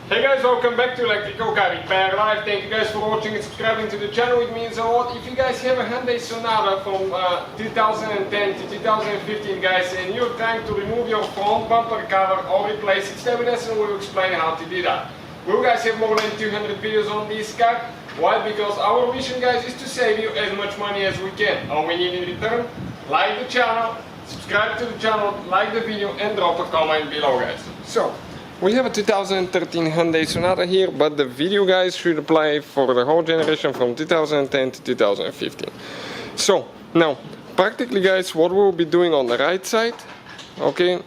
Hey guys, welcome back to Electrical Car Repair Live. Thank you guys for watching and subscribing to the channel. It means a lot. If you guys have a Hyundai Sonata from 2010 to 2015 guys, and you're trying to remove your front bumper cover or replace it, stay with us and we'll explain how to do that. We'll guys have more than 200 videos on this car. Why? Because our mission guys is to save you as much money as we can. All we need in return, like the channel, subscribe to the channel, like the video and drop a comment below guys. So, we have a 2013 Hyundai Sonata here, but the video guys should apply for the whole generation from 2010 to 2015. So, now, practically guys, what we'll be doing on the right side, okay,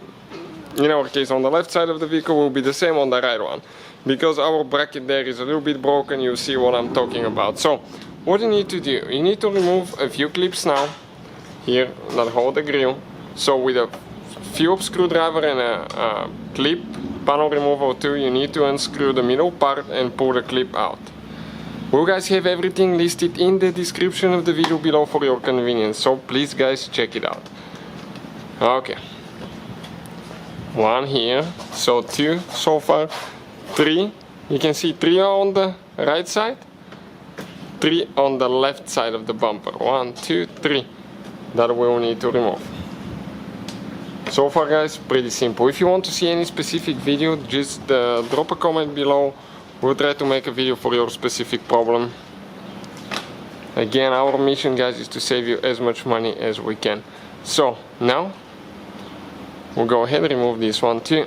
in our case on the left side of the vehicle will be the same on the right one. Because our bracket there is a little bit broken, you see what I'm talking about. So, what you need to do, you need to remove a few clips now, here, that hold the grill. So with a Phillips screwdriver and a clip, panel removal tool, you need to unscrew the middle part and pull the clip out. We'll guys have everything listed in the description of the video below for your convenience, so please guys check it out. Okay. One here, so two so far, three. You can see three on the right side, three on the left side of the bumper. 1, 2, 3 that we'll need to remove. So far guys, pretty simple. If you want to see any specific video, just drop a comment below. We'll try to make a video for your specific problem. Again, our mission guys is to save you as much money as we can. So now we'll go ahead and remove this one too.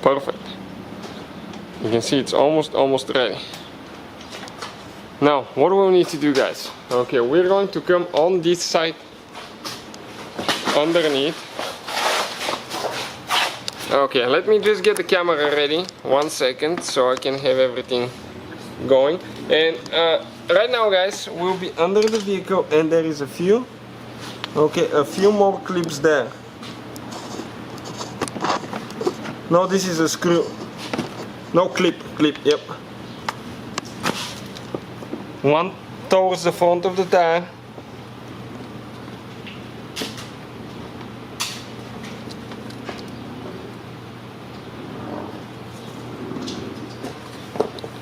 Perfect. You can see it's almost ready. Now what do we need to do guys? Okay, we're going to come on this side underneath. Okay, let me just get the camera ready 1 second so I can have everything going. And right now guys, we'll be under the vehicle and there is a few more clips there. No, this is a screw. No, clip, yep. One towards the front of the tire.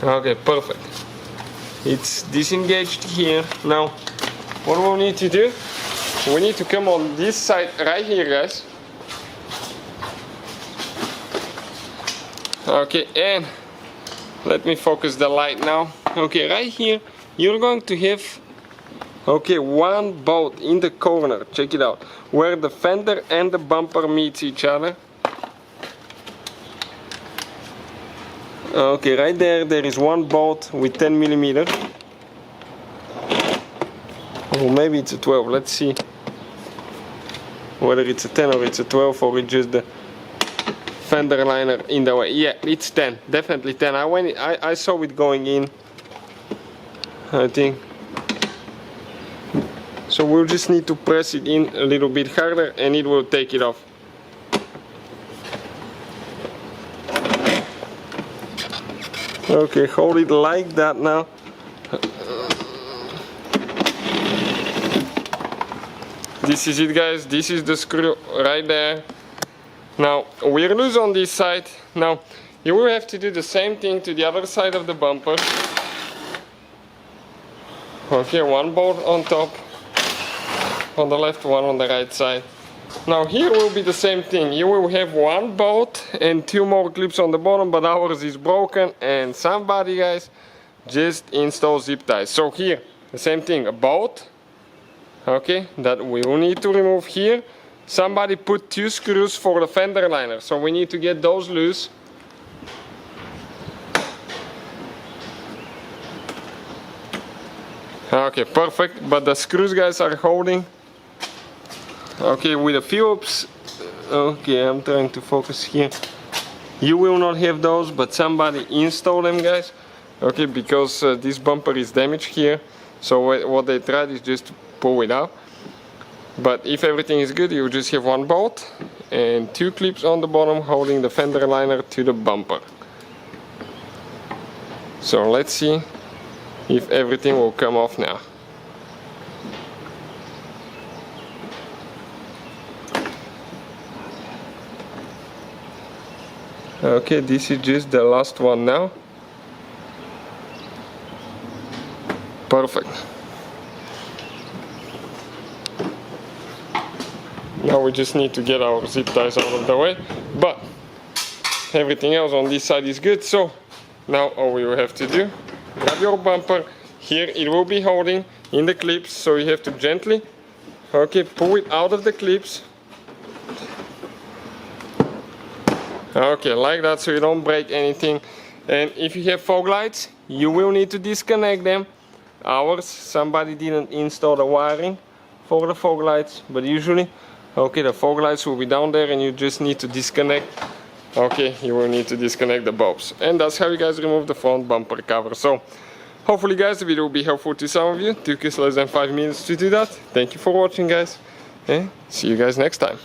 Okay, perfect. It's disengaged here. Now, what we'll need to do, we need to come on this side right here, guys. Okay, and let me focus the light now. Okay, right here, you're going to have, okay, one bolt in the corner. Check it out, where the fender and the bumper meets each other. Okay, right there is one bolt with 10 millimeter. Or maybe it's a 12, let's see whether it's a 10 or it's a 12 or it's just the fender liner in the way. Yeah, it's 10, definitely 10. I saw it going in, I think. So we'll just need to press it in a little bit harder and it will take it off. Okay, hold it like that now. This is it guys, this is the screw right there. Now, we're loose on this side. Now, you will have to do the same thing to the other side of the bumper. Okay, one bolt on top, on the left, one on the right side. Now here will be the same thing. You will have one bolt and two more clips on the bottom, but ours is broken and somebody guys just install zip ties. So here, the same thing, a bolt, okay, that we will need to remove here. Somebody put two screws for the fender liner, so we need to get those loose. Okay, perfect, but the screws guys are holding. Okay, with the Phillips, okay, I'm trying to focus here. You will not have those, but somebody install them guys. Okay, because this bumper is damaged here. So what they tried is just to pull it out. But if everything is good, you just have one bolt and two clips on the bottom holding the fender liner to the bumper. So let's see if everything will come off now. Okay, this is just the last one now. Perfect. Now we just need to get our zip ties out of the way, but everything else on this side is good. So now all you have to do, grab your bumper. Here it will be holding in the clips, so you have to gently, okay, pull it out of the clips. Okay, like that, so you don't break anything. And if you have fog lights, you will need to disconnect them. Ours, somebody didn't install the wiring for the fog lights, but usually, okay, the fog lights will be down there and you just need to disconnect. Okay, you will need to disconnect the bulbs. And that's how you guys remove the front bumper cover. So, hopefully guys, the video will be helpful to some of you. Took us less than 5 minutes to do that. Thank you for watching, guys, and see you guys next time.